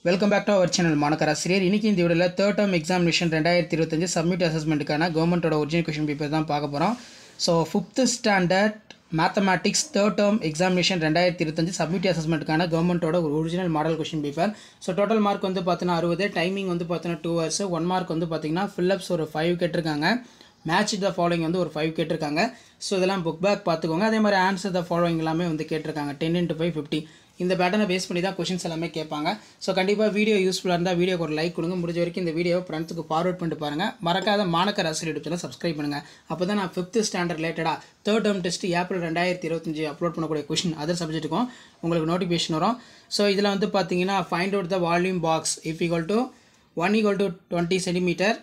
Welcome back to our channel மாணக்கர் ஆசிரியர். இன்றைக்கி இந்த வீடியோவில் தேர்ட் டேர்ம் எக்ஸாமினேஷன் 2025 சப்மிட் அசஸ்மெண்ட்டுக்கான கவர்மெண்ட்டோட ஒரிஜினல் கொஷின் பேப்பர் தான் பார்க்க போகிறோம். So 5th standard mathematics third term examination 2025 submit அசஸ்மெண்ட்டுக்கான கவர்மெண்ட்டோட ஒரு original model question paper. So total mark வந்து பார்த்தீங்கன்னா 60, டைமிங் வந்து பார்த்தீங்கன்னா 2 hours, 1 மார்க் வந்து பார்த்தீங்கன்னா ஃபில்லப்ஸ் ஒரு 5 கேட்டிருக்காங்க, மேட்ச் த ஃபாலோயிங் வந்து ஒரு 5 கேட்டிருக்காங்க. ஸோ இதெல்லாம் புக் பேக் பார்த்துக்கோங்க. அதே மாதிரி ஆன்சர் த ஃபாலோயிங் எல்லாமே வந்து கேட்டிருக்காங்க 10 into 5 50. இந்த பேட்டர்னை பேஸ் பண்ணி தான் கொஷின்ஸ் எல்லாமே கேட்பாங்க. ஸோ கண்டிப்பாக வீடியோ யூஸ்ஃபுல்லாக இருந்தால் வீடியோக்கு ஒரு லைக் கொடுங்க. முடிஞ்ச வரைக்கும் இந்த வீடியோவை ஃப்ரெண்ட்ஸுக்கு ஃபார்வர்ட் பண்ணிட்டு பாருங்கள். மறக்காத மாணக்கர் ஆசிரியர் யூடியூப் சேனல் சப்ஸ்கிரைப் பண்ணுங்கள். அப்போ தான் நான் 5th ஸ்டாண்டர்ட் ரிலேட்டடாக third term test April 2025 upload பண்ணக்கூடிய கொஷின் அதர் சப்ஜெக்ட்டுக்கும் உங்களுக்கு நோட்டிஃபிகேஷன் வரும். ஸோ இதில் வந்து பார்த்தீங்கன்னா find out the volume box if equal to 1 = 20 centimetre,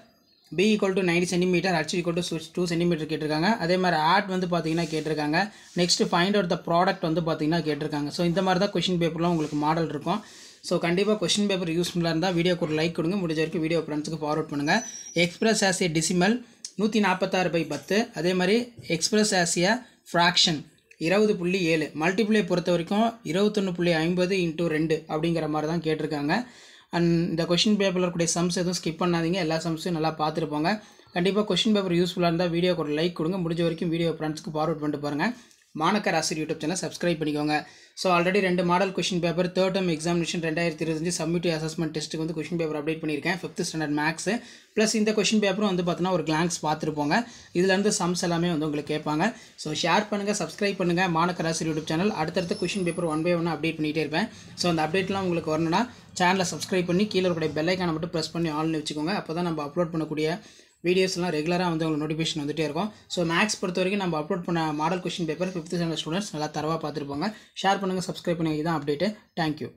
B = 90 centimetre, H = 2 centimetre கேட்டிருக்காங்க. அதே மாதிரி ஆட் வந்து பார்த்தீங்கன்னா கேட்டிருக்காங்க. Next find out the product வந்து பார்த்தீங்கன்னா கேட்டிருக்காங்க. ஸோ இந்த மாதிரி தான் கொஷின் பேப்பர்லாம் உங்களுக்கு மாடல் இருக்கும். ஸோ கண்டிப்பாக கொஷின் பேப்பர் யூஸ்ஃபுல்லாக இருந்தால் வீடியோக்கு ஒரு லைக் கொடுங்க. முடிஞ்ச வரைக்கும் வீடியோ ஃப்ரெண்ட்ஸுக்கு ஃபார்வர்ட் பண்ணுங்கள். Express as a decimal 146/10. அதே மாதிரி express as a fraction 20.7. Multiply பொறுத்த வரைக்கும் 21.50 × 2 அப்படிங்கிற மாதிரி தான் கேட்டிருக்காங்க. அண்ட் இந்த கொஷின் பேப்பரில் இருக்கக்கூடிய சம்ஸ் எதுவும் ஸ்கிப் பண்ணாதீங்க. எல்லா சம்ஸையும் நல்லா பார்த்துருப்போங்க. கண்டிப்பாக கொஷின் பேப்பர் யூஸ்ஃபுல்லாக இருந்தால் வீடியோக்கு ஒரு லைக் கொடுங்க. முடிஞ்ச வரைக்கும் வீடியோ ஃப்ரெண்ட்ஸ்க்கு ஃபார்வர்ட் பண்ணிட்டு பாருங்கள். மாணக்கர் ஆசிரியர் யூடியூப் சேனல் சப்ஸ்கிரைப் பண்ணிக்கோங்க. So already 2 model question paper third term examination 2025 submit assessment டெஸ்ட்டுக்கு வந்து கொஷின் பேப்பர் அப்டேட் பண்ணியிருக்கேன். 5th ஸ்டாண்டர்ட் மேக்ஸ் ப்ளஸ் இந்த கொஷின் பேப்பரும் வந்து பார்த்தீங்கன்னா ஒரு கிளான்ஸ் பார்த்துருப்போங்க. இதுலேருந்து சம்ஸ் எல்லாமே வந்து உங்களுக்கு கேட்பாங்க. ஸோ ஷேர் பண்ணுங்கள், சப்ஸ்கிரைப் பண்ணுங்கள் மாணக்கர் ஆசிரியர் யூடியூப் சேனல். அடுத்தடுத்த கொஷின் பேப்பர் 1 by 1 அப்டேட் பண்ணிகிட்டே இருப்பேன். ஸோ அந்த அப்டேட்லாம் உங்களுக்கு வரணும்னா சேனலை சப்ஸ்கிரைப் பண்ணி கீழே இருக்கக்கூடிய பெல் ஐக்கானை மட்டும் ப்ரெஸ் பண்ணி ஆல்னு வச்சுக்கோங்க. அப்போ தான் நம்ம அப்லோட் பண்ணக்கூடிய வீடியோஸ்லாம் ரெகுலராக வந்து உங்களுக்கு நோட்டிஃபிகேஷன் வந்துகிட்டே இருக்கும். ஸோ மேக்ஸ் பொறுத்த வரைக்கும் நம்ம அப்லோட் பண்ண model question paper 5th standard students நல்லா தரவாக பார்த்துருப்பாங்க. ஷேர் பண்ணுங்கள், சப்ஸ்கிரைப் பண்ணுங்கள். இதுதான் அப்டேட்டு. தேங்க்யூ.